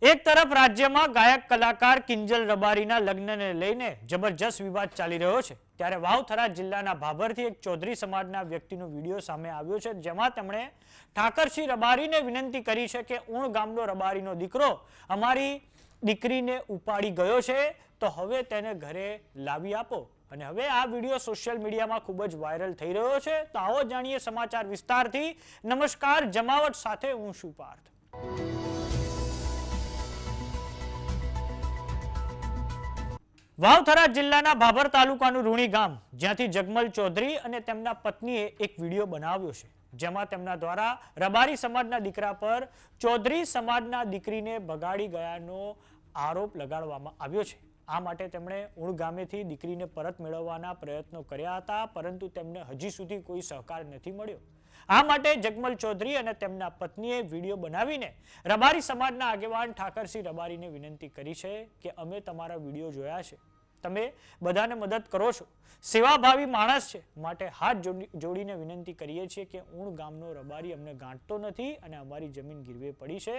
એક તરફ રાજ્યમાં ગાયક કલાકાર કિંજલ રબારીના લગ્નને લઈને જબરજસ્ત વિવાદ ચાલી રહ્યો છે, ત્યારે વાવથરા જિલ્લાના ભાભરથી એક ચૌધરી સમાજના વ્યક્તિનો વિડીયો સામે આવ્યો છે, જેમાં તેમણે ઠાકરસિંહ રબારીને વિનંતી કરી છે કે ઉણ ગામનો રબારીનો દીકરો અમારી દીકરીને ઉપાડી ગયો છે, તો હવે તેને ઘરે લાવી આપો. અને હવે આ વિડીયો સોશિયલ મીડિયામાં ખૂબ જ વાયરલ થઈ રહ્યો છે. તો આવો જાણીએ સમાચાર વિસ્તારથી. નમસ્કાર, જમાવટ સાથે હું છું પાર્થ. વાવથરા જિલ્લાના ભાભર તાલુકાનું રૂણી ગામ, જ્યાંથી જગમલ ચૌધરી અને તેમના પત્નીએ એક વિડીયો બનાવ્યો છે, જેમાં તેમના દ્વારા રબારી સમાજના દીકરા પર ચૌધરી સમાજના દીકરીને બગાડી ગયાનો આરોપ લગાડવામાં આવ્યો છે. આ માટે તેમણે ઉણ ગામેથી દીકરીને પરત મેળવવાના પ્રયત્નો કર્યા હતા, પરંતુ તેમને હજી સુધી કોઈ સહકાર નથી મળ્યો. આ માટે જગમલ ચૌધરી અને તેમના પત્નીએ વિડીયો બનાવીને રબારી સમાજના આગેવાન ઠાકરસિંહ રબારીને વિનંતી કરી છે કે અમે તમારા વિડીયો જોયા છે, તમે બધાને મદદ કરો છો, સેવાભાવી માણસ છે, માટે હાથ જોડીને વિનંતી કરીએ છીએ કે ઉણ ગામનો રબારી અમને ગાંઠતો નથી અને અમારી જમીન ગીરવે પડી છે,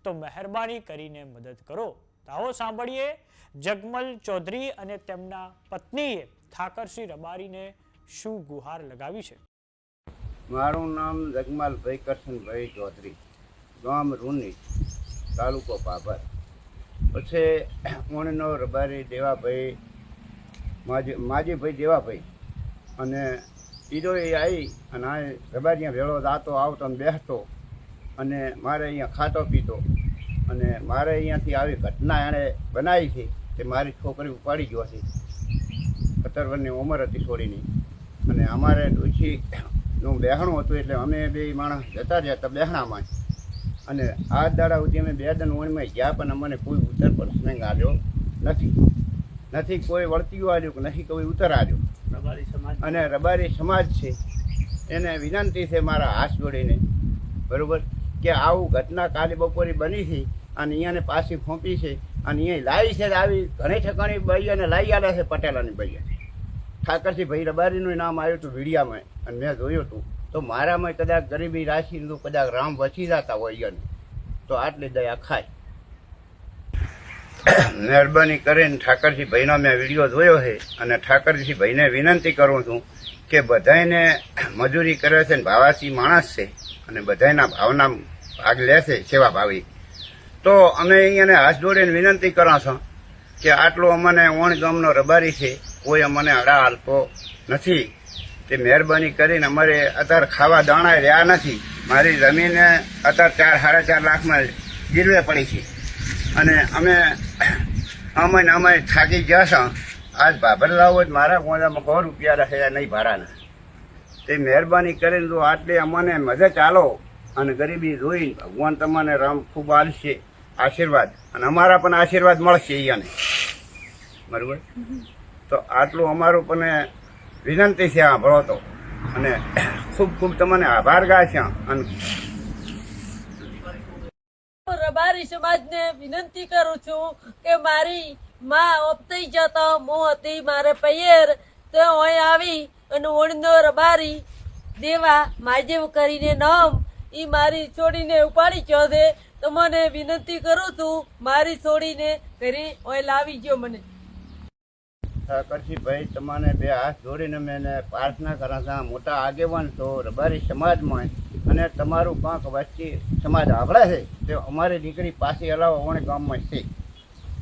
તો મહેરબાની કરીને મદદ કરો. આવો સાંભળીએ જગમલ ચૌધરી અને તેમના પત્નીએ ઠાકરસિંહ રબારીને શું ગુહાર લગાવી છે. મારું નામ જગમાલભાઈ કરશનભાઈ ચૌધરી, ગામ રૂની, તાલુકો ભાભર. પછી ઉણનો રબારી દેવાભાઈ માજીભાઈ દેવાભાઈ અને ઈદો એ આવી અને આ રબારી ભેળો દાતો આવતો અને બેસતો અને મારે અહીંયા ખાતો પીતો અને મારે અહીંયાથી આવી ઘટના એણે બનાવી છે કે મારી છોકરી ઉપાડી ગયો છે. 17 વર્ષની ઉંમર હતી છોડીની અને અમારે ડોશીનું બહેણું હતું, એટલે અમે બે માણસ જતા રહ્યા હતા બહેણામાં. અને આ દાડા સુધી અમે 2 દિન ઓણમાં ગયા, પણ અમને કોઈ ઉત્તર પ્રશ્ન આવ્યો નથી કોઈ વળતીઓ આવ્યું કે નથી કોઈ ઉત્તર આવ્યો. અને રબારી સમાજ છે એને વિનંતી છે મારા હાથ જોડીને, બરાબર, કે આવું ઘટના કાલે બપોરે બની છે અને અહીંયાને પાછી ફોંપી છે અને અહીંયા લાવી છે. આવી ઘણી ઠેકાણી ભાઈ અને લાવી આવ્યા છે પટેલાની ભાઈ. ઠાકરસિંહ ભાઈ રબારીનું નામ આવ્યું હતું વિડીયામાં અને મેં જોયું હતું. તો મારામાં કદાચ ગરીબી રાશિ તો કદાચ રામ વસી જતા હોય એને, તો આટલી દયા ખાય. મહેરબાની કરીને ઠાકરસિંહ ભાઈનો મેં વિડીયો જોયો છે અને ઠાકરસિંહ ભાઈને વિનંતી કરું છું કે બધાને મજૂરી કરે છે ને ભાવાસી માણસ છે અને બધાના ભાવના ભાગ લે છે સેવાભાવી. તો અમે અહીંયાને હાથ જોડીને વિનંતી કરો છો કે આટલો અમને ઓણ ગામનો રબારી છે, કોઈ અમને અડા હાલતો નથી, તે મહેરબાની કરીને અમારે અત્યારે ખાવા દાણા રહ્યા નથી. મારી જમીન અત્યારે 4-4.5 લાખમાં ગીરવે પડી છે અને અમે થાકી ગયા છો. આજ ભાભર લાવો જ મારા ગોદામાં 100 રૂપિયા રહ્યા નહીં ભાડાના. તે મહેરબાની કરીને જો આટલી અમને મદદ ચાલો અને ગરીબી જોઈ ભગવાન તમને રામ ખૂબ આલશે આશીર્વાદ અને અમારા પણ આશીર્વાદ મળશે અહીંયાને, બરાબર. તો આટલું અમારું પણ વિનંતી છે સાંભળો તો, અને ખૂબ ખૂબ તમને આભાર ગા છે. અને રબારી સમાજને વિનંતી કરું છું કે મારી માં ઓપતી જતો હું હતી મારે પૈયર, તો અહીં આવી અને ઓણનો રબારી દેવા માજેવ કરીને નામ એ મારી છોડીને ઉપાડી ગયો છે. તો મને વિનંતી કરું છું મારી છોડીને ઘરે અહીં લાવી ગયો. મને ઠાકરસિંહભાઈ તમને 2 હાથ જોડીને મેં પ્રાર્થના કરા હતા, મોટા આગેવાન છો રબારી સમાજમાં અને તમારું કાંક વચ્ચે સમાજ આભળે છે, તે અમારી દીકરી પાછી હલાવો ઓણ ગામમાં છે.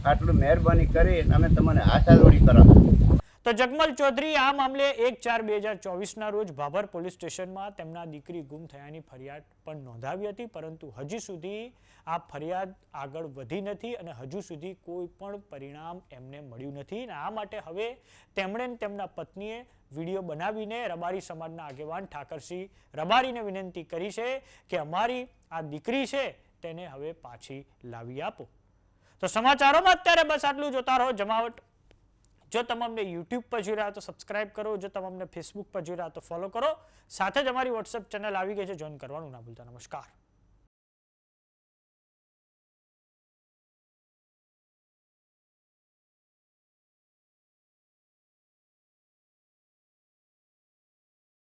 આટલું મહેરબાની કરી અમે તમને હાથ જોડી કરા. તો જગમલ ચૌધરી આ મામલે 1/4/2024 રોજ ભાભર પોલીસ સ્ટેશનમાં તેમના દીકરી ગુમ થયાની ફરિયાદ પણ નોંધાવી હતી, પરંતુ હજી સુધી આ ફરિયાદ આગળ વધી નથી અને હજુ સુધી કોઈ પણ પરિણામ એમને મળ્યું નથી. અને આ માટે હવે તેમણે તેમના પત્નીએ વિડીયો બનાવીને રબારી સમાજના આગેવાન ઠાકરસિંહ રબારીને વિનંતી કરી છે કે અમારી આ દીકરી છે તેને હવે પાછી લાવી આપો. તો સમાચારોમાં અત્યારે બસ આટલું. જોતા રહો જમાવટ. જો તમે અમને YouTube પર જોઈ રહ્યા તો સબસ્ક્રાઇબ કરો, જો તમે અમને Facebook પર જોઈ રહ્યા તો ફોલો કરો, સાથે જ અમારી WhatsApp ચેનલ આવી ગઈ છે, જોઈન કરવાનું ના ભૂલતા. નમસ્કાર.